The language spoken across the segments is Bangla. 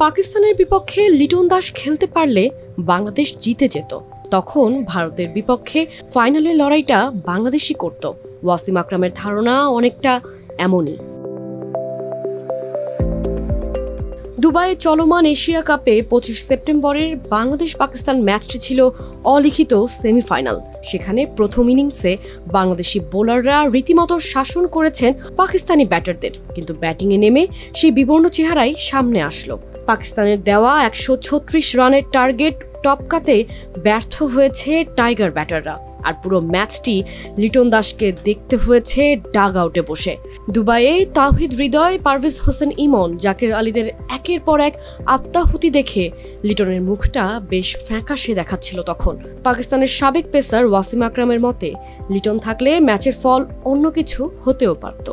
পাকিস্তানের বিপক্ষে লিটন দাস খেলতে পারলে বাংলাদেশ জিতে যেত। তখন ভারতের বিপক্ষে ফাইনালের লড়াইটা বাংলাদেশই করত। ওয়াসিম আকরামের ধারণা অনেকটা এমনই। দুবাইয়ে চলমান এশিয়া কাপে 25 সেপ্টেম্বরের বাংলাদেশ পাকিস্তান ম্যাচটি ছিল অলিখিত সেমিফাইনাল। সেখানে প্রথম ইনিংসে বাংলাদেশি বোলাররা রীতিমতো শাসন করেছেন পাকিস্তানি ব্যাটারদের, কিন্তু ব্যাটিংয়ে নেমে সেই বিবর্ণ চেহারাই সামনে আসলো। পাকিস্তানের দেওয়া 136 রানের টার্গেট টপকাতে ব্যর্থ হয়েছে টাইগার ব্যাটাররা, আর পুরো ম্যাচটি লিটন দাসকে দেখতে হয়েছে ডাগ আউটে বসে। দুবাইয়ে তাওহিদ হৃদয়, পারভেজ হোসেন ইমন, জাকের আলীদের একের পর এক আত্মাহুতি দেখে লিটনের মুখটা বেশ ফ্যাকাশে দেখাচ্ছিল তখন। পাকিস্তানের সাবেক পেসার ওয়াসিম আকরামের মতে লিটন থাকলে ম্যাচের ফল অন্য কিছু হতেও পারত।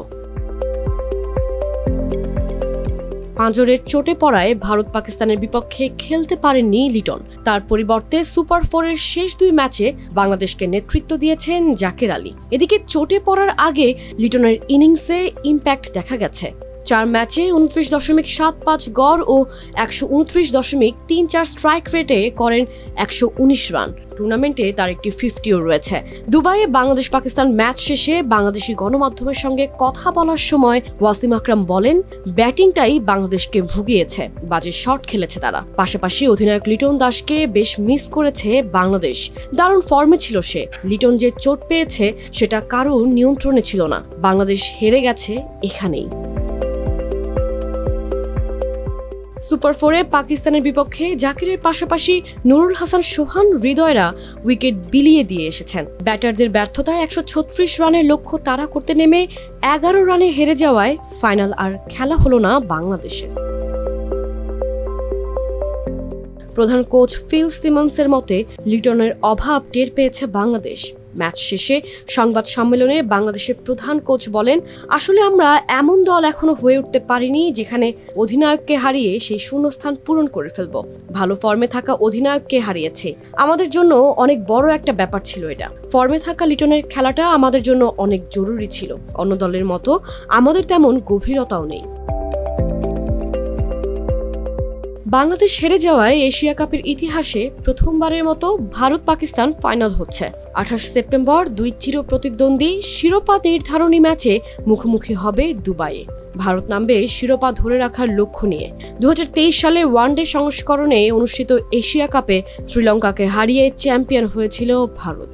পাঁজরের চোটে পড়ায় ভারত পাকিস্তানের বিপক্ষে খেলতে পারেননি লিটন। তার পরিবর্তে সুপার 4-এর শেষ 2 ম্যাচে বাংলাদেশকে নেতৃত্ব দিয়েছেন জাকের আলী। এদিকে চোটে পড়ার আগে লিটনের ইনিংসে ইম্প্যাক্ট দেখা গেছে। 4 ম্যাচে 29.75 গড় ও 129.34 স্ট্রাইক রেটে করেন 119 রান। টুর্নামেন্টে তার একটি 50ও রয়েছে। দুবাইয়ে বাংলাদেশ পাকিস্তান ম্যাচ শেষে বাংলাদেশি গণমাধ্যমের সঙ্গে কথা বলার সময় ওয়াসিম আকরাম বলেন, ব্যাটিংটাই বাংলাদেশকে ভুগিয়েছে, বাজে শট খেলেছে তারা। পাশাপাশি অধিনায়ক লিটন দাসকে বেশ মিস করেছে বাংলাদেশ। দারুণ ফর্মে ছিল সে। লিটন যে চোট পেয়েছে সেটা কারোর নিয়ন্ত্রণে ছিল না। বাংলাদেশ হেরে গেছে এখানেই। সুপার 4-এ পাকিস্তানের বিপক্ষে জাকিরের পাশাপাশি নুরুল হাসান সোহান, হৃদয়রা উইকেট বিলিয়ে দিয়ে এসেছেন। ব্যাটারদের ব্যর্থতায় 136 রানের লক্ষ্য তাড়া করতে নেমে 11 রানে হেরে যাওয়ায় ফাইনাল আর খেলা হলো না বাংলাদেশের। প্রধান কোচ ফিল সিমন্সের মতে লিটনের অভাব টের পেয়েছে বাংলাদেশ। ম্যাচ শেষে সংবাদ সম্মেলনে বাংলাদেশের প্রধান কোচ বলেন, আসলে আমরা এমন দল এখনো হয়ে উঠতে পারিনি যেখানে অধিনায়ককে হারিয়ে সেই শূন্যস্থান পূরণ করে ফেলব। ভালো ফর্মে থাকা অধিনায়ককে হারিয়েছে, আমাদের জন্য অনেক বড় একটা ব্যাপার ছিল এটা। ফর্মে থাকা লিটনের খেলাটা আমাদের জন্য অনেক জরুরি ছিল। অন্য দলের মতো আমাদের তেমন গভীরতাও নেই। বাংলাদেশ হেরে যাওয়ায় এশিয়া কাপের ইতিহাসে প্রথমবারের মতো ভারত পাকিস্তান ফাইনাল হচ্ছে। 28 সেপ্টেম্বর 2 চিরপ্রতিদ্বন্দ্বী শিরোপা নির্ধারণী ম্যাচে মুখোমুখি হবে দুবাইয়ে। ভারত নামবে শিরোপা ধরে রাখার লক্ষ্য নিয়ে। 2023 সালে ওয়ানডে সংস্করণে অনুষ্ঠিত এশিয়া কাপে শ্রীলঙ্কাকে হারিয়ে চ্যাম্পিয়ন হয়েছিল ভারত।